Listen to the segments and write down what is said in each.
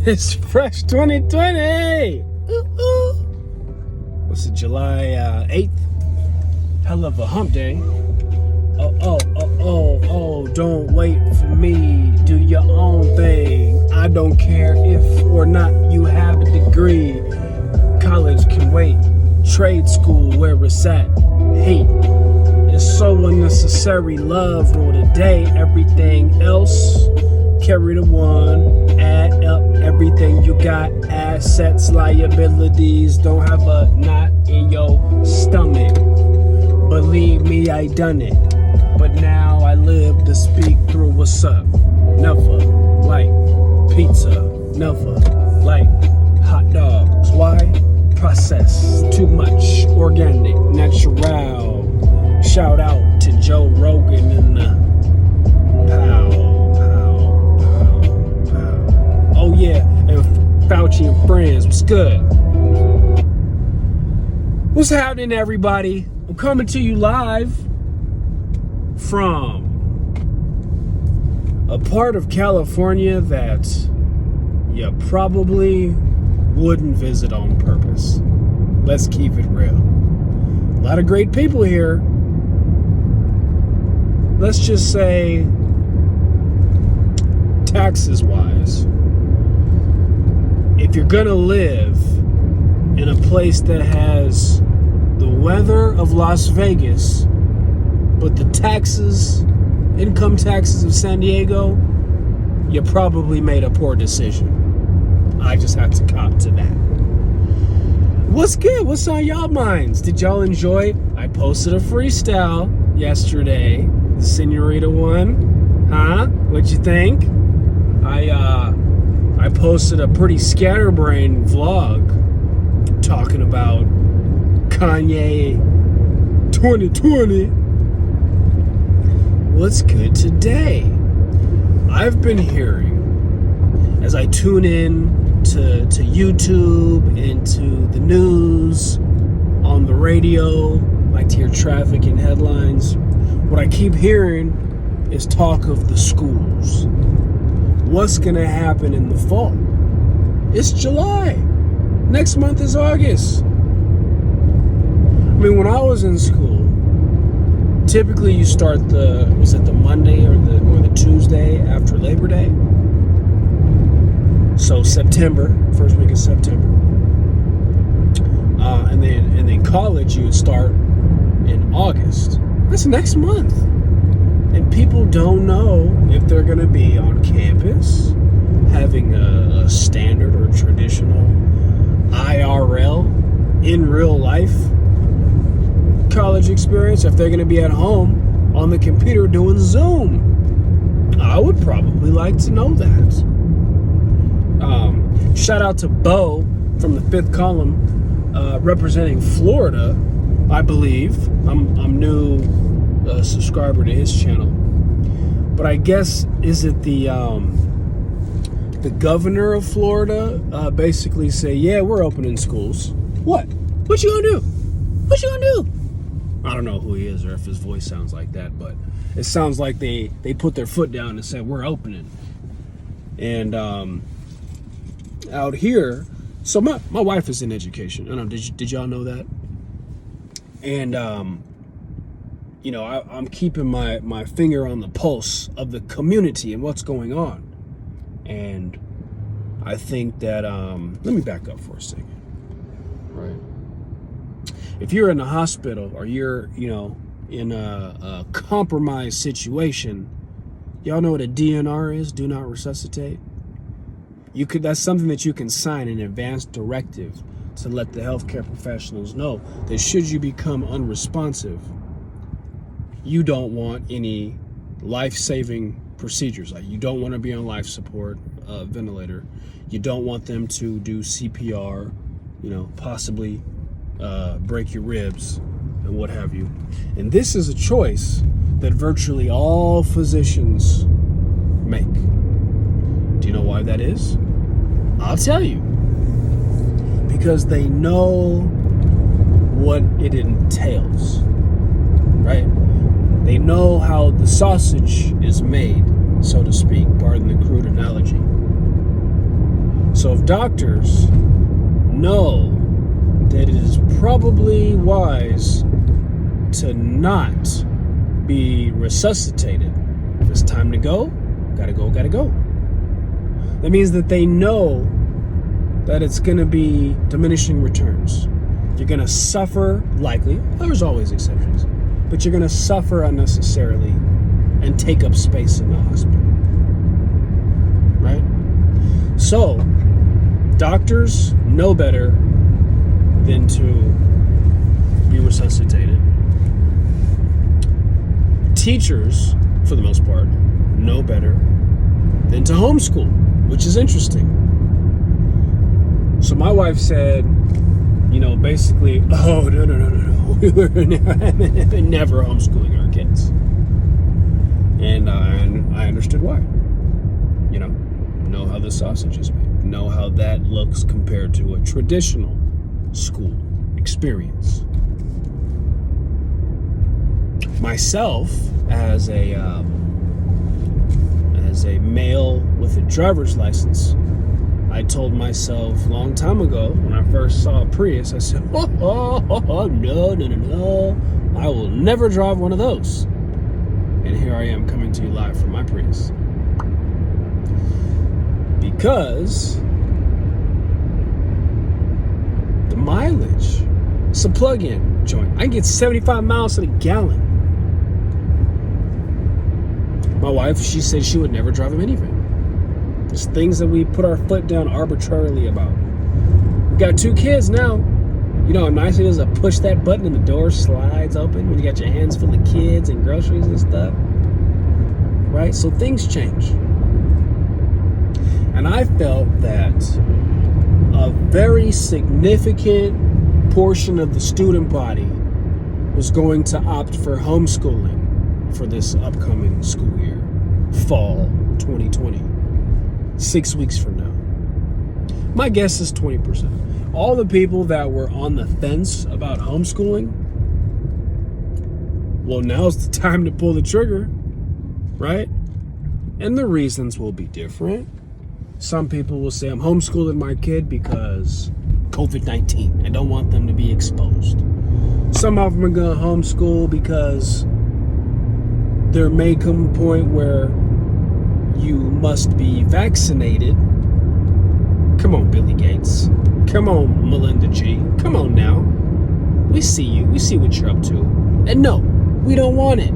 It's Fresh 2020. What's it, July 8th? Hell of a hump day. Don't wait for me. Do your own thing. I don't care if or not you have a degree. College can wait. Trade school where it's at. Hate is so unnecessary. Love rule the day. Everything else, carry the one. Add up everything you got. Assets, liabilities. Don't have a knot in your stomach. Believe me, I done it. But now I live to speak through what's up. Never like pizza. Never like hot dogs. Why? Process too much. Organic, natural. Shout out to Joe Rogan and the pow. Oh yeah, and Fauci and friends. What's good? What's happening, everybody? I'm coming to you live from a part of California that you probably wouldn't visit on purpose. Let's keep it real. A lot of great people here. Let's just say, taxes wise, if you're gonna live in a place that has the weather of Las Vegas, but the taxes, income taxes of San Diego, you probably made a poor decision. I just have to cop to that. What's good? What's on y'all minds? Did y'all enjoy it? I posted a freestyle yesterday, the Senorita one. Huh? What'd you think? I posted a pretty scatterbrained vlog talking about Kanye 2020. What's good today? I've been hearing, as I tune in to YouTube and to the news, on the radio, like to hear traffic and headlines, what I keep hearing is talk of the schools. What's gonna happen in the fall? It's July. Next month is August. I mean, when I was in school, typically you start the Monday or the Tuesday after Labor Day. So September, first week of September. And then college you would start in August. That's next month. And people don't know if they're gonna be on campus having a standard or traditional IRL, in real life college experience, if they're going to be at home on the computer doing Zoom. I would probably like to know that. Shout out to Bo from the Fifth Column, representing Florida, I believe. I'm new subscriber to his channel, but I guess is it the governor of Florida basically say, yeah, we're opening schools. What you gonna do? What you gonna do? I don't know who he is or if his voice sounds like that, but it sounds like they put their foot down and said, we're opening. And out here, so my wife is in education. I don't know, did y'all know that? And, you know, I'm keeping my finger on the pulse of the community and what's going on. And I think that, let me back up for a second, right? If you're in a hospital or you're, you know, in a compromised situation, y'all know what a DNR is, do not resuscitate? That's something that you can sign, an advance directive, to let the healthcare professionals know that should you become unresponsive, you don't want any life-saving procedures. Like, you don't want to be on life support, ventilator. You don't want them to do CPR, you know, possibly break your ribs and what have you. And this is a choice that virtually all physicians make. Do you know why that is? I'll tell you. Because they know what it entails, right? They know how the sausage is made, so to speak, pardon the crude analogy. So So if doctors know that it is probably wise to not be resuscitated, if it's time to go, gotta go. That means that they know that it's going to be diminishing returns. You're going to suffer, likely. There's always exceptions. But you're going to suffer unnecessarily and take up space in the hospital. Right? So, doctors know better than to be resuscitated. Teachers, for the most part, know better than to homeschool, which is interesting. So my wife said, basically, oh, no. We were never homeschooling our kids. And I understood why. Know how the sausage is made. Know how that looks compared to a traditional school experience. Myself, as a male with a driver's license, I told myself a long time ago when I first saw a Prius, I said, no, I will never drive one of those. And here I am coming to you live from my Prius. Because the mileage, it's a plug-in joint. I can get 75 miles to the gallon. My wife, she said she would never drive a minivan. There's things that we put our foot down arbitrarily about. We got 2 kids now. You know how nice it is to push that button and the door slides open when you got your hands full of kids and groceries and stuff? Right? So things change. And I felt that a very significant portion of the student body was going to opt for homeschooling for this upcoming school year, fall 2020, 6 weeks from now. My guess is 20%. All the people that were on the fence about homeschooling, well, now's the time to pull the trigger, right? And the reasons will be different. Some people will say, I'm homeschooling my kid because COVID-19. I don't want them to be exposed. Some of them are going to homeschool because there may come a point where you must be vaccinated. Come on, Billy Gates. Come on, Melinda G. Come on now. We see you. We see what you're up to. And no, we don't want it.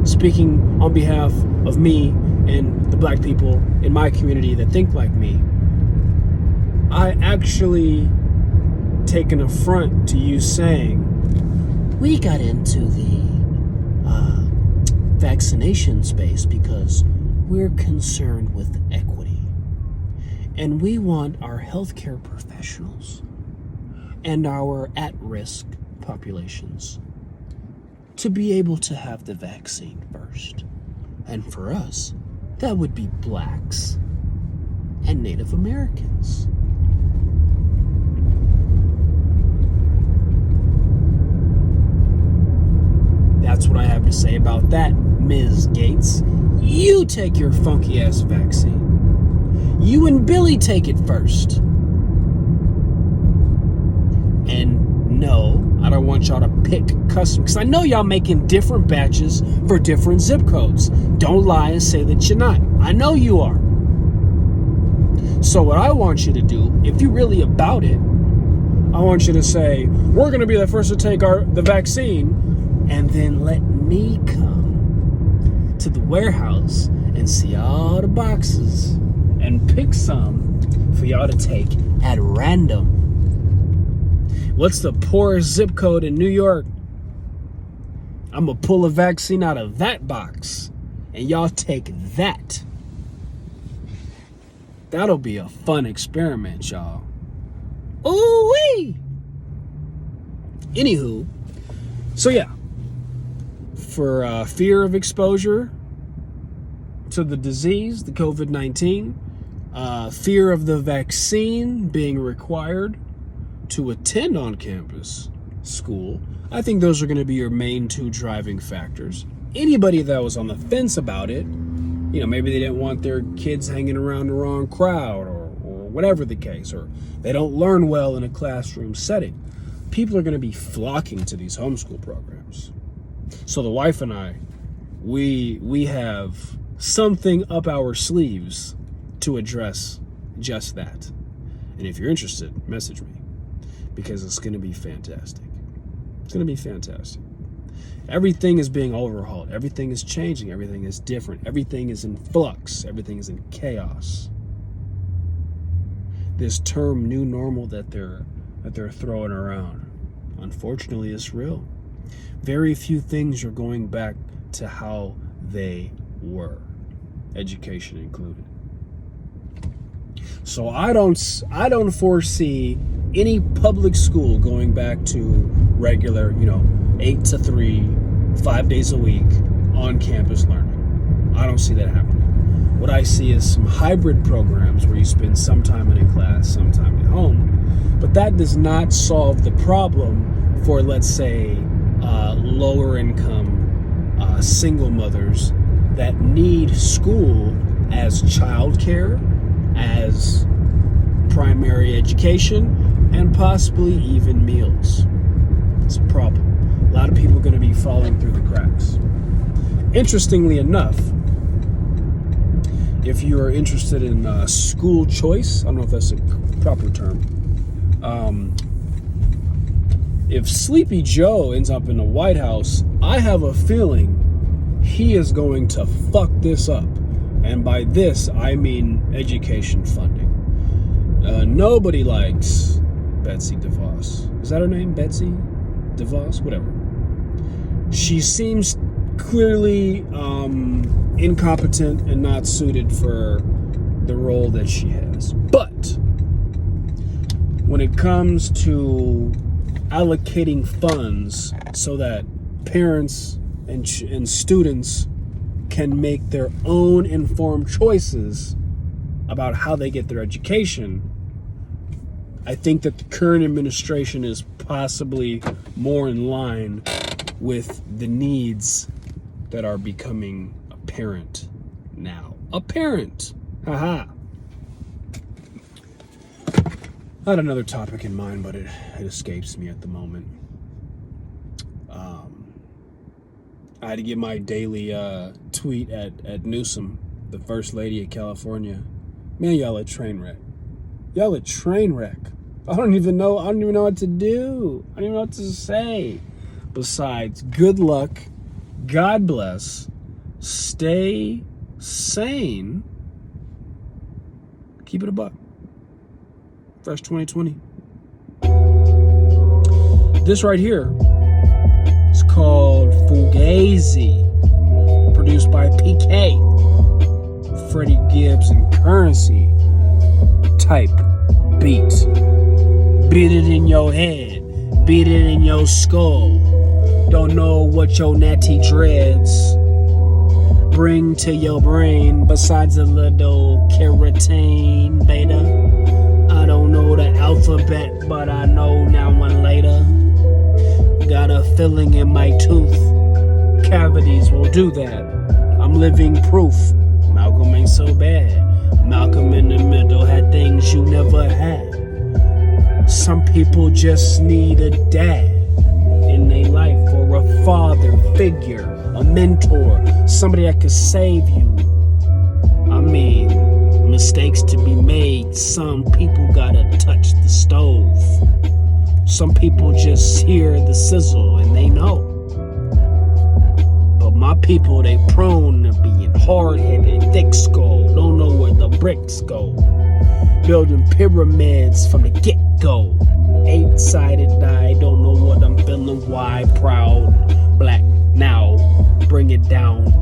Speaking on behalf of me and the black people in my community that think like me, I actually take an affront to you saying, we got into the vaccination space because we're concerned with equity. And we want our healthcare professionals and our at-risk populations to be able to have the vaccine first. And for us, that would be blacks and Native Americans. That's what I have to say about that, Ms. Gates. You take your funky ass vaccine. You and Billy take it first. And no, I don't want y'all to pick custom, because I know y'all making different batches for different zip codes. Don't lie and say that you're not. I know you are. So what I want you to do, if you're really about it, I want you to say, we're going to be the first to take the vaccine, and then let me come to the warehouse and see all the boxes and pick some for y'all to take at random. What's the poorest zip code in New York? I'm going to pull a vaccine out of that box, and y'all take that. That'll be a fun experiment, y'all. Ooh-wee! Anywho, so yeah. For fear of exposure to the disease, the COVID-19, fear of the vaccine being required to attend on-campus school, I think those are going to be your main 2 driving factors. Anybody that was on the fence about it, maybe they didn't want their kids hanging around the wrong crowd or whatever the case, or they don't learn well in a classroom setting, people are going to be flocking to these homeschool programs. So the wife and I, we have something up our sleeves to address just that. And if you're interested, message me, because it's going to be fantastic. It's going to be fantastic. Everything is being overhauled. Everything is changing. Everything is different. Everything is in flux. Everything is in chaos. This term new normal that they're throwing around, unfortunately, is real. Very few things are going back to how they were, education included. So I don't foresee any public school going back to regular, 8 to 3, 5 days a week on campus learning. I don't see that happening. What I see is some hybrid programs where you spend some time in a class, some time at home. But that does not solve the problem for, let's say, lower income single mothers that need school as childcare, as primary education, and possibly even meals. It's a problem. A lot of people are going to be falling through the cracks. Interestingly enough, if you are interested in school choice, I don't know if that's a proper term, if Sleepy Joe ends up in the White House, I have a feeling he is going to fuck this up. And by this, I mean education funding. Nobody likes Betsy DeVos. Is that her name? Betsy DeVos? Whatever. She seems clearly incompetent and not suited for the role that she has. But when it comes to allocating funds so that parents and students can make their own informed choices about how they get their education, I think that the current administration is possibly more in line with the needs that are becoming apparent now. Apparent! Haha. I had another topic in mind, but it escapes me at the moment. I had to give my daily tweet at Newsom, the First Lady of California. Man, y'all a train wreck. Y'all a train wreck. I don't even know what to do. I don't even know what to say. Besides, good luck, God bless, stay sane, keep it a buck. FRESH2020. This right here is called Fugazi, produced by PK, Freddie Gibbs and Currency type beat. Beat it in your head, beat it in your skull. Don't know what your natty dreads bring to your brain besides a little keratin beta. I don't know the alphabet, but I know now and later. Got a filling in my tooth. Cavities will do that. I'm living proof. Malcolm ain't so bad. Malcolm in the middle had things you never had. Some people just need a dad in their life, or a father figure, a mentor, somebody that could save you. I mean, mistakes to be made. Some people gotta touch the stove. Some people just hear the sizzle and they know. But my people, they prone to being hard-headed, thick skull, don't know where the bricks go. Building pyramids from the get-go. 8-sided die, don't know what I'm feeling, why, proud, black, now, bring it down.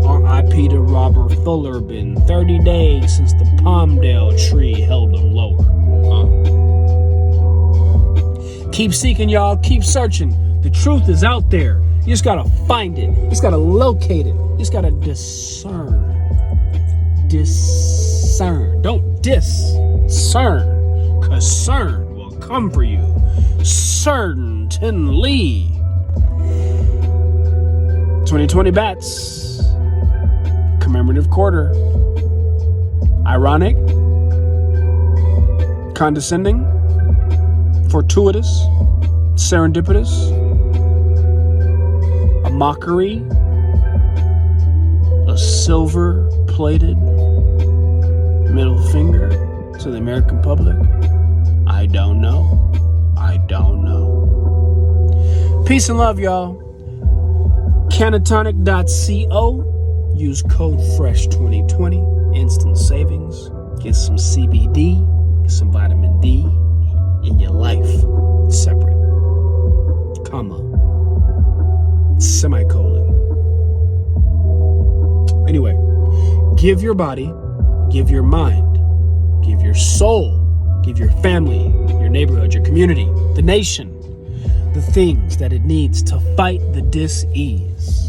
R.I.P. to Robert Fuller, been 30 days since the Palmdale tree held him lower. Keep seeking, y'all, keep searching. The truth is out there. You just gotta find it. You just gotta locate it. You just gotta discern. Discern. Don't discern. Concern will come for you. Certainly. 2020 bats. Commemorative quarter. Ironic? condescending, fortuitous, serendipitous, a mockery, a silver-plated middle finger to the American public? I don't know. I don't know. Peace and love, y'all. Canatonic.co. Use code FRESH2020. Instant savings. Get some CBD. Get some vitamin D in your life. Separate. Comma. Semicolon. Anyway, give your body, give your mind, give your soul, give your family, your neighborhood, your community, the nation, the things that it needs to fight the dis-ease.